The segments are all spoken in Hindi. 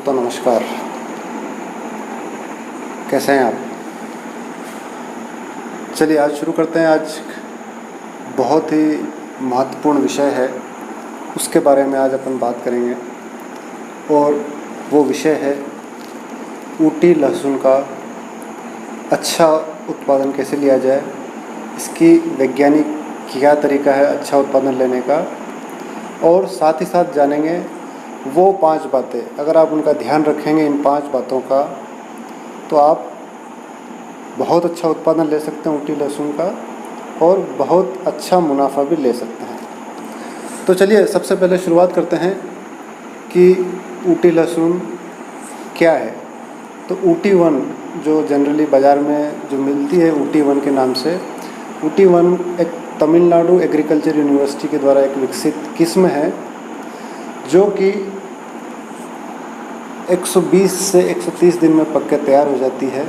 दोस्तों नमस्कार। कैसे हैं आप? चलिए आज शुरू करते हैं। आज बहुत ही महत्वपूर्ण विषय है, उसके बारे में आज अपन बात करेंगे और वो विषय है ऊटी लहसुन का अच्छा उत्पादन कैसे लिया जाए, इसकी वैज्ञानिक क्या तरीका है अच्छा उत्पादन लेने का, और साथ ही साथ जानेंगे वो 5 बातें। अगर आप उनका ध्यान रखेंगे इन 5 बातों का, तो आप बहुत अच्छा उत्पादन ले सकते हैं ऊटी लहसुन का और बहुत अच्छा मुनाफा भी ले सकते हैं। तो चलिए सबसे पहले शुरुआत करते हैं कि ऊटी लहसुन क्या है। तो ऊटी वन जो जनरली बाज़ार में जो मिलती है ऊटी वन के नाम से, ऊटी वन एक तमिलनाडु एग्रीकल्चर यूनिवर्सिटी के द्वारा एक विकसित किस्म है जो कि 120 से 130 दिन में पक के तैयार हो जाती है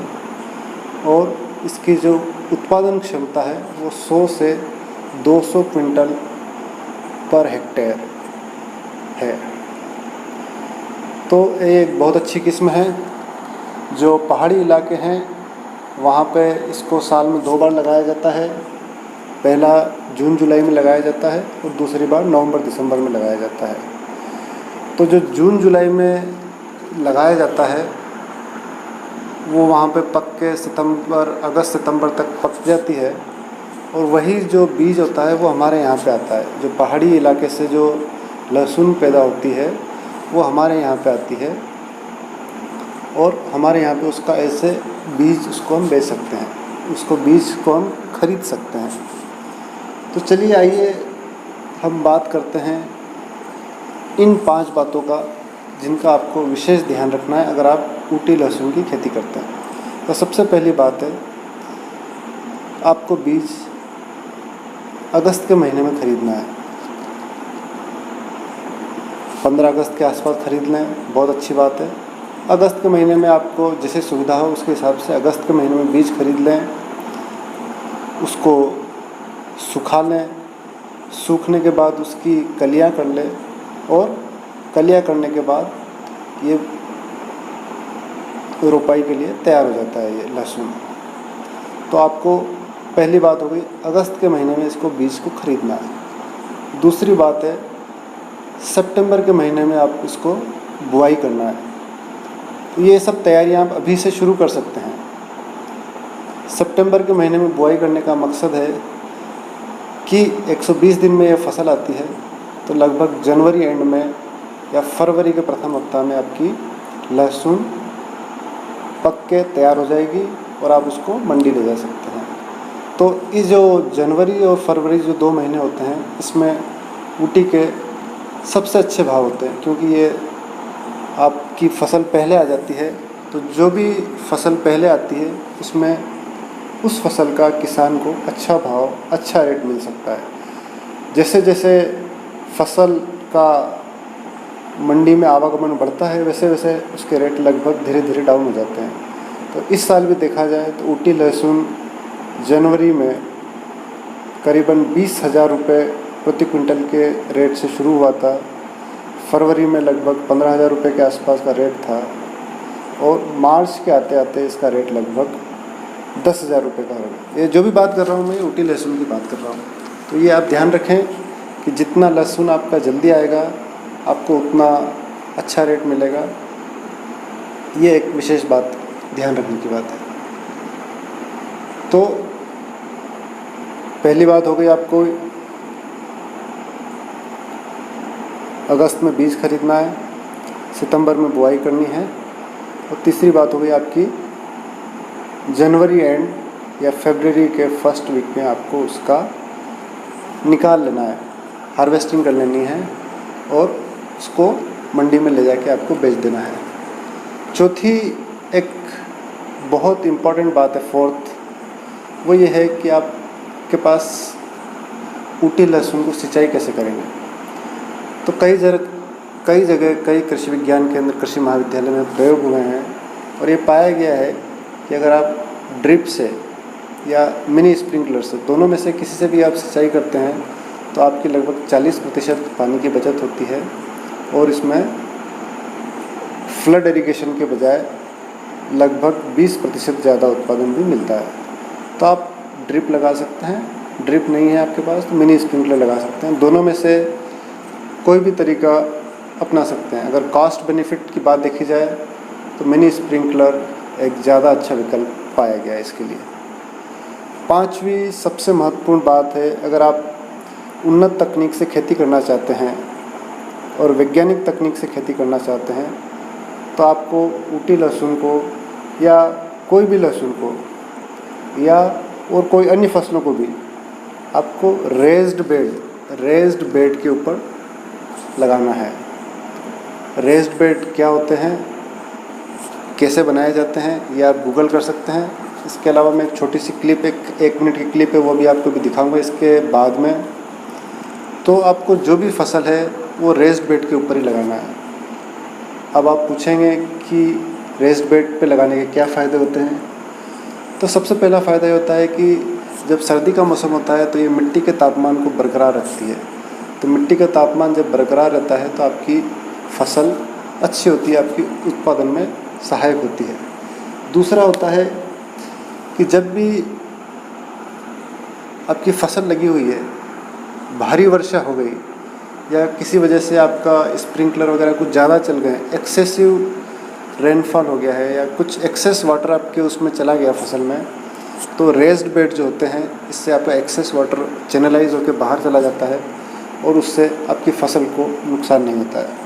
और इसकी जो उत्पादन क्षमता है वो 100 से 200 क्विंटल पर हेक्टेयर है। तो ये एक बहुत अच्छी किस्म है। जो पहाड़ी इलाके हैं वहाँ पे इसको साल में 2 बार लगाया जाता है। पहला जून जुलाई में लगाया जाता है और दूसरी बार नवंबर दिसंबर में लगाया जाता है। तो जो जून जुलाई में लगाया जाता है वो वहाँ पे पक के अगस्त सितंबर तक पक जाती है और वही जो बीज होता है वो हमारे यहाँ पे आता है। जो पहाड़ी इलाके से जो लहसुन पैदा होती है वो हमारे यहाँ पे आती है और हमारे यहाँ पे उसका ऐसे बीज उसको हम बेच सकते हैं, उसको बीज को हम खरीद सकते हैं। तो चलिए आइए हम बात करते हैं इन 5 बातों का जिनका आपको विशेष ध्यान रखना है अगर आप ऊटी लहसुन की खेती करते हैं। तो सबसे पहली बात है, आपको बीज अगस्त के महीने में खरीदना है। 15 अगस्त के आसपास खरीद लें, बहुत अच्छी बात है। अगस्त के महीने में आपको जैसे सुविधा हो उसके हिसाब से अगस्त के महीने में बीज खरीद लें, उसको सुखा लें, सूखने के बाद उसकी कलियां कर लें और कलियां करने के बाद ये रोपाई के लिए तैयार हो जाता है ये लहसुन। तो आपको पहली बात हो गई, अगस्त के महीने में इसको बीज को खरीदना है। दूसरी बात है, सितंबर के महीने में आप इसको बुआई करना है। तो ये सब तैयारियां आप अभी से शुरू कर सकते हैं। सितंबर के महीने में बुआई करने का मकसद है कि 120 दिन में ये फसल आती है, तो लगभग जनवरी एंड में या फरवरी के प्रथम हफ्ता में आपकी लहसुन पक के तैयार हो जाएगी और आप उसको मंडी ले जा सकते हैं। तो इस जो जनवरी और फरवरी जो 2 महीने होते हैं इसमें ऊटी के सबसे अच्छे भाव होते हैं, क्योंकि ये आपकी फसल पहले आ जाती है। तो जो भी फसल पहले आती है उसमें उस फसल का किसान को अच्छा भाव, अच्छा रेट मिल सकता है। जैसे जैसे फसल का मंडी में आवागमन बढ़ता है वैसे वैसे उसके रेट लगभग धीरे धीरे डाउन हो जाते हैं। तो इस साल भी देखा जाए तो ऊटी लहसुन जनवरी में करीबन 20,000 रुपये प्रति क्विंटल के रेट से शुरू हुआ था। फरवरी में लगभग 15,000 रुपये के आसपास का रेट था और मार्च के आते आते इसका रेट लगभग 10,000 रुपये का हो गया। ये जो भी बात कर रहा हूँ मैं ऊटी लहसुन की बात कर रहा हूँ। तो ये आप ध्यान रखें कि जितना लहसुन आपका जल्दी आएगा आपको उतना अच्छा रेट मिलेगा। ये एक विशेष बात ध्यान रखने की बात है। तो पहली बात हो गई, आपको अगस्त में बीज खरीदना है, सितंबर में बुआई करनी है। और तीसरी बात हो गई आपकी जनवरी एंड या फरवरी के फर्स्ट वीक में आपको उसका निकाल लेना है, हार्वेस्टिंग कर लेनी है और उसको मंडी में ले जाके आपको बेच देना है। चौथी एक बहुत इम्पॉर्टेंट बात है, फोर्थ, वो ये है कि आपके पास ऊटी लहसुन को सिंचाई कैसे करेंगे। तो कई जगह कई कृषि विज्ञान केंद्र, कृषि महाविद्यालय में प्रयोग हुए हैं और ये पाया गया है कि अगर आप ड्रिप से या मिनी स्प्रिंकलर से, दोनों में से किसी से भी आप सिंचाई करते हैं तो आपकी लगभग 40% पानी की बचत होती है और इसमें फ्लड इरिगेशन के बजाय लगभग 20% ज़्यादा उत्पादन भी मिलता है। तो आप ड्रिप लगा सकते हैं, ड्रिप नहीं है आपके पास तो मिनी स्प्रिंकलर लगा सकते हैं। दोनों में से कोई भी तरीका अपना सकते हैं। अगर कॉस्ट बेनिफिट की बात देखी जाए तो मिनी स्प्रिंकलर एक ज़्यादा अच्छा विकल्प पाया गया है इसके लिए। पांचवी सबसे महत्वपूर्ण बात है, अगर आप उन्नत तकनीक से खेती करना चाहते हैं और वैज्ञानिक तकनीक से खेती करना चाहते हैं तो आपको ऊटी लहसुन को या कोई भी लहसुन को या और कोई अन्य फसलों को भी आपको रेज्ड बेड के ऊपर लगाना है। रेज्ड बेड क्या होते हैं, कैसे बनाए जाते हैं, ये आप गूगल कर सकते हैं। इसके अलावा मैं एक छोटी सी क्लिप, एक मिनट की क्लिप है, वो भी आपको भी दिखाऊंगा इसके बाद में। तो आपको जो भी फसल है वो रेज्ड बेड के ऊपर ही लगाना है। अब आप पूछेंगे कि रेज्ड बेड पे लगाने के क्या फ़ायदे होते हैं। तो सबसे पहला फ़ायदा ये होता है कि जब सर्दी का मौसम होता है तो ये मिट्टी के तापमान को बरकरार रखती है। तो मिट्टी का तापमान जब बरकरार रहता है तो आपकी फसल अच्छी होती है, आपकी उत्पादन में सहायक होती है। दूसरा होता है कि जब भी आपकी फसल लगी हुई है, भारी वर्षा हो गई या किसी वजह से आपका स्प्रिंकलर वगैरह कुछ ज़्यादा चल गए, एक्सेसिव रेनफॉल हो गया है या कुछ एक्सेस वाटर आपके उसमें चला गया फसल में, तो रेज्ड बेड जो होते हैं इससे आपका एक्सेस वाटर चैनलाइज होकर बाहर चला जाता है और उससे आपकी फसल को नुकसान नहीं होता है।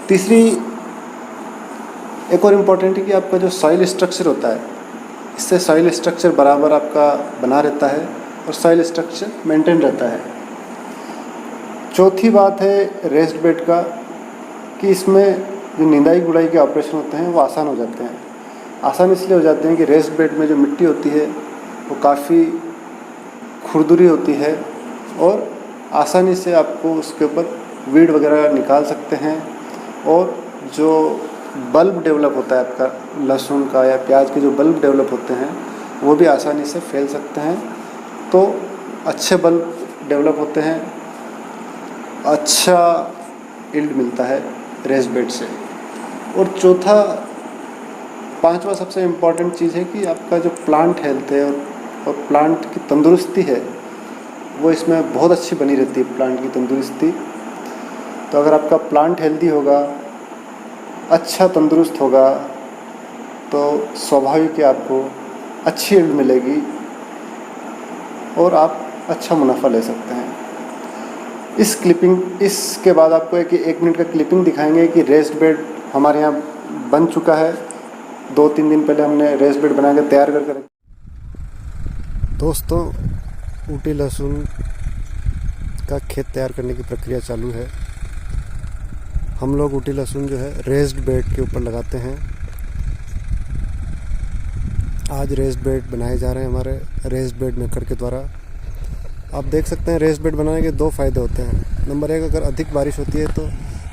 तीसरी एक और इम्पॉर्टेंट है कि आपका जो सॉइल स्ट्रक्चर होता है, इससे सॉइल स्ट्रक्चर बराबर आपका बना रहता है और सॉइल स्ट्रक्चर मेंटेन रहता है। चौथी बात है रेज्ड बेड का कि इसमें जो निंदाई गुड़ाई के ऑपरेशन होते हैं वो आसान हो जाते हैं। आसान इसलिए हो जाते हैं कि रेज्ड बेड में जो मिट्टी होती है वो काफ़ी खुरदुरी होती है और आसानी से आपको उसके ऊपर वीड वगैरह निकाल सकते हैं और जो बल्ब डेवलप होता है आपका लहसुन का या प्याज के जो बल्ब डेवलप होते हैं वो भी आसानी से फैल सकते हैं। तो अच्छे बल्ब डेवलप होते हैं, अच्छा यील्ड मिलता है रेज्ड बेड से। और पांचवा सबसे इम्पॉर्टेंट चीज़ है कि आपका जो प्लांट हेल्थ है और प्लांट की तंदुरुस्ती है वो इसमें बहुत अच्छी बनी रहती है, प्लांट की तंदुरुस्ती। तो अगर आपका प्लांट हेल्दी होगा, अच्छा तंदुरुस्त होगा, तो स्वाभाविक है आपको अच्छी यील्ड मिलेगी और आप अच्छा मुनाफा ले सकते हैं। इसके बाद आपको एक मिनट का क्लिपिंग दिखाएंगे कि रेज्ड बेड हमारे यहाँ बन चुका है। 2-3 दिन पहले हमने रेज्ड बेड बना के तैयार कर दोस्तों, ऊटी लहसुन का खेत तैयार करने की प्रक्रिया चालू है। हम लोग ऊटी लहसुन जो है रेज्ड बेड के ऊपर लगाते हैं। आज रेज्ड बेड बनाए जा रहे हैं हमारे रेज्ड बेड मेकर के द्वारा। आप देख सकते हैं रेज्ड बेड बनाने के 2 फ़ायदे होते हैं। नंबर 1, अगर अधिक बारिश होती है तो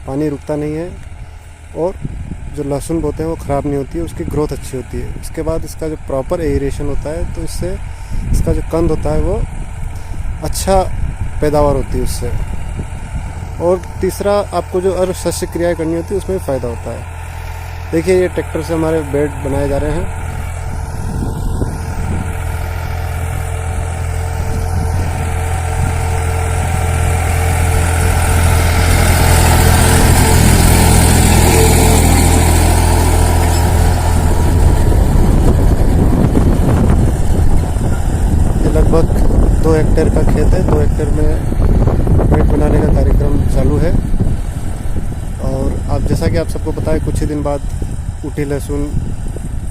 पानी रुकता नहीं है और जो लहसुन बोते हैं वो ख़राब नहीं होती है, उसकी ग्रोथ अच्छी होती है। इसके बाद इसका जो प्रॉपर एयरेशन होता है तो इससे इसका जो कंद होता है वो अच्छा पैदावार होती है उससे। और तीसरा, आपको जो और शस्य क्रियाएँ करनी होती है उसमें भी फ़ायदा होता है। देखिए ये ट्रैक्टर से हमारे बेड बनाए जा रहे हैं। लगभग 2 हेक्टेयर का खेत है। 2 हेक्टेयर में बेड बनाने का कार्यक्रम चालू है। और अब जैसा कि आप सबको पता है, कुछ ही दिन बाद ऊटी लहसुन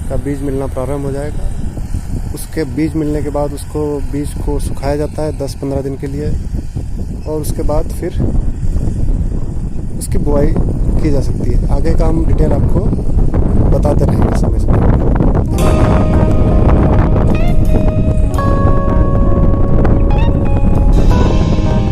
का बीज मिलना प्रारंभ हो जाएगा। उसके बीज मिलने के बाद उसको बीज को सुखाया जाता है 10-15 दिन के लिए और उसके बाद फिर उसकी बुआई की जा सकती है। आगे का हम डिटेल आपको बताते रहेंगे समय समय।